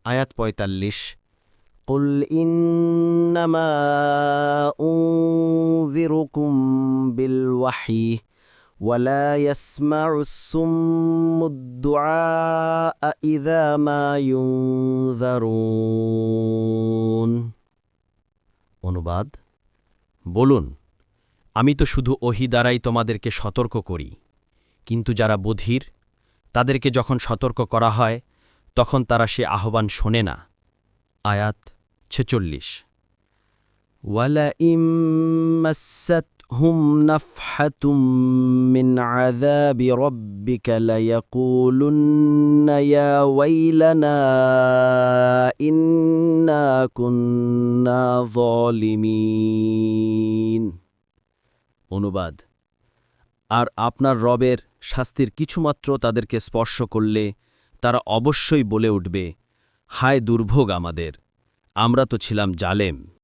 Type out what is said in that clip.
আয়াত ৪৫। قل إنما أنذركم بالوحي ولا يسمع الصم الدعاء إذا ما ينذرون অনুবাদ: বলুন, আমি তো শুধু ওহী দ্বারাই তোমাদেরকে সতর্ক করি, কিন্তু যারা বধির তাদেরকে যখন সতর্ক করা হয় তখন তারা সে আহ্বান শোনে না। আয়াত ৪৬। ولئن مستهم نفحة من عذاب ربك ليقولن يا ويلنا إنا كنا ظالمين অনুবাদ: আর আপনার রবের শাস্তির কিছুমাত্র তাদেরকে স্পর্শ করলে তারা অবশ্যই বলে উঠবে, হায় দুর্ভোগ আমাদের, আমরা তো ছিলাম জালেম।